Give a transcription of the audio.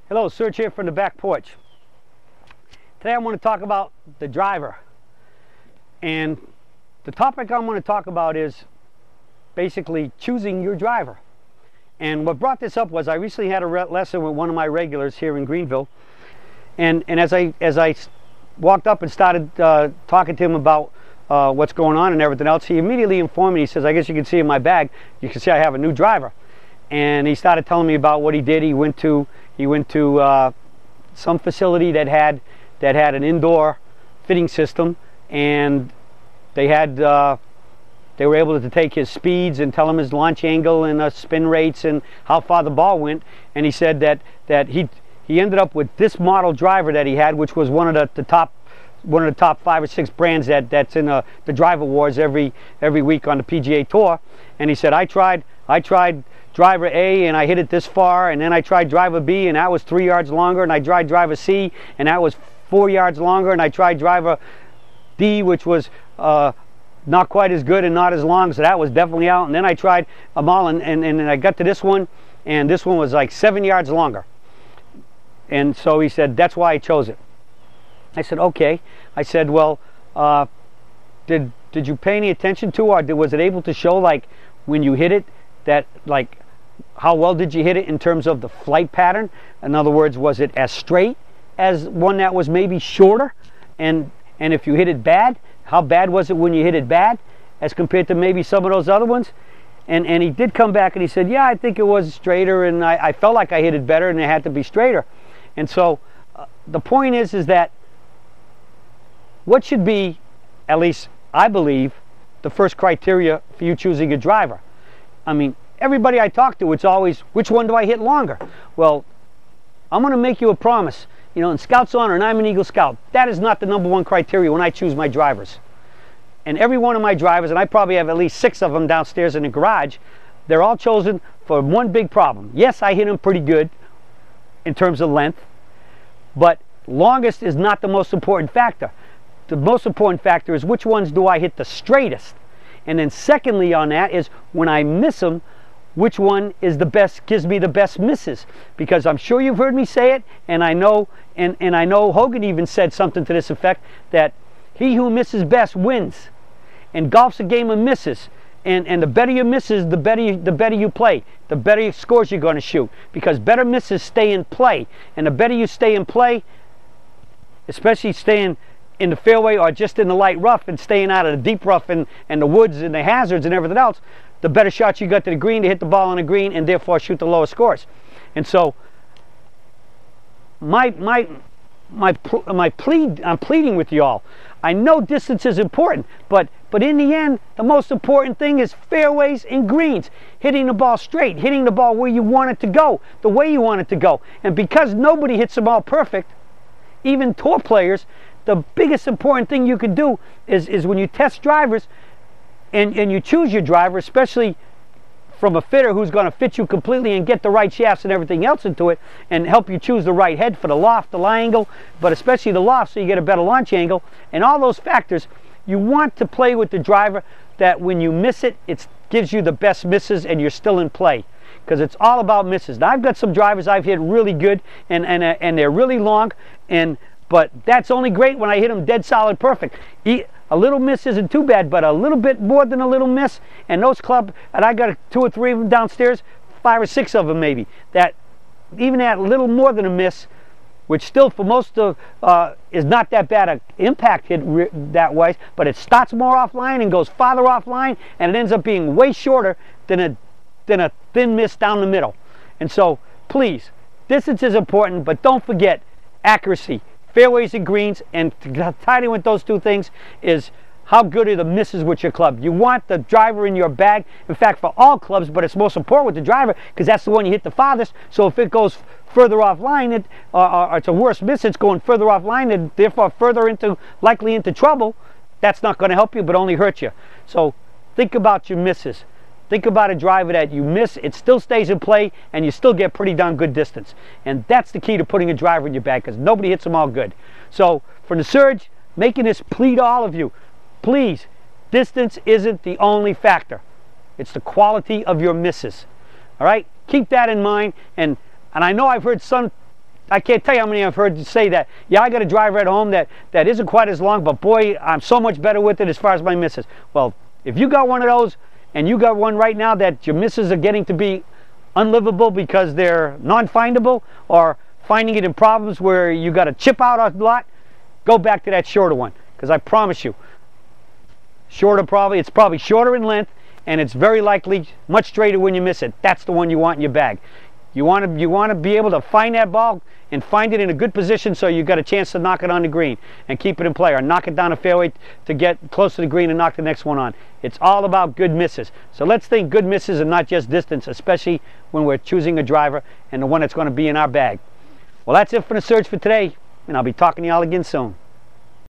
Hello, Serge here from the back porch. Today I want to talk about the driver. And the topic I want to talk about is basically choosing your driver. And what brought this up was I recently had a lesson with one of my regulars here in Greenville. And as I walked up and started talking to him about what's going on and everything else, he immediately informed me. He says, I guess you can see in my bag, you can see I have a new driver. And he started telling me about what he did. He went to some facility that had an indoor fitting system, and they were able to take his speeds and tell him his launch angle and spin rates and how far the ball went. And he said that he ended up with this model driver that he had, which was one of the top 5 or 6 brands that's in the driver wars every week on the PGA Tour. And he said, I tried driver A and I hit it this far, and then I tried driver B and that was 3 yards longer, and I tried driver C and that was 4 yards longer, and I tried driver D, which was not quite as good and not as long, so that was definitely out. And then I tried them all, and I got to this one, and this one was like 7 yards longer. And so he said, that's why I chose it. I said, okay. I said, well, did you pay any attention to, or was it able to show, like, when you hit it, that, like, how well did you hit it in terms of the flight pattern? In other words, was it as straight as one that was maybe shorter? And if you hit it bad, how bad was it when you hit it bad as compared to maybe some of those other ones? And he did come back and he said, yeah, I think it was straighter, and I felt like I hit it better and it had to be straighter. And so the point is that what should be, at least I believe, the first criteria for you choosing a driver? I mean, everybody I talk to, it's always, which one do I hit longer? Well, I'm going to make you a promise. You know, in Scout's Honor, and I'm an Eagle Scout, that is not the #1 criteria when I choose my drivers. And every one of my drivers, and I probably have at least 6 of them downstairs in the garage, they're all chosen for one big problem. Yes, I hit them pretty good in terms of length, but longest is not the most important factor. The most important factor is which ones do I hit the straightest. And then secondly on that is when I miss them, which one is the best, gives me the best misses. Because I'm sure you've heard me say it, and I know I know Hogan even said something to this effect, that he who misses best wins. And golf's a game of misses. And the better your misses, the better you play, the better scores you're going to shoot. Because better misses stay in play. And the better you stay in play, especially staying in the fairway or just in the light rough and staying out of the deep rough and the woods and the hazards and everything else, the better shots you got to the green to hit the ball on the green and therefore shoot the lower scores. And so I'm pleading with you all. I know distance is important, but in the end, the most important thing is fairways and greens. Hitting the ball straight, hitting the ball where you want it to go, the way you want it to go. And because nobody hits the ball perfect, even tour players, the biggest important thing you can do is when you test drivers and you choose your driver, especially from a fitter who's going to fit you completely and get the right shafts and everything else into it and help you choose the right head for the loft, the lie angle, but especially the loft so you get a better launch angle and all those factors. You want to play with the driver that when you miss it, it gives you the best misses and you're still in play. Because it's all about misses. Now I've got some drivers I've hit really good and they're really long, but that's only great when I hit them dead solid perfect. A little miss isn't too bad, but a little bit more than a little miss, and those clubs, and I got 2 or 3 of them downstairs, 5 or 6 of them maybe, that even that little more than a miss, which still for most of is not that bad an impact hit that way, but it starts more offline and goes farther offline, and it ends up being way shorter than a thin miss down the middle. And so please, distance is important, but don't forget accuracy. Fairways and greens, and tied in with those 2 things is how good are the misses with your club. You want the driver in your bag, in fact for all clubs, but it's most important with the driver because that's the one you hit the farthest. So if it goes further offline, or it's a worse miss, it's going further offline and therefore likely into trouble, that's not going to help you but only hurt you. So think about your misses. Think about a driver that you miss, it still stays in play, and you still get pretty darn good distance. And that's the key to putting a driver in your bag, because nobody hits them all good. So, from the Surge, making this plea to all of you, please, distance isn't the only factor. It's the quality of your misses. All right? Keep that in mind. And I know I've heard some I can't tell you how many I've heard say that. Yeah, I got a driver at home that isn't quite as long, but boy, I'm so much better with it as far as my misses. Well, if you got one of those, and you got one right now that your misses are getting to be unlivable because they're non-findable, or finding it in problems where you got to chip out a lot, go back to that shorter one, because I promise you, it's probably shorter in length, and it's very likely much straighter when you miss it. That's the one you want in your bag. You want to be able to find that ball and find it in a good position so you got a chance to knock it on the green and keep it in play, or knock it down the fairway to get close to the green and knock the next one on. It's all about good misses. So let's think good misses and not just distance, especially when we're choosing a driver and the one that's going to be in our bag. Well, that's it for the search for today, and I'll be talking to y'all again soon.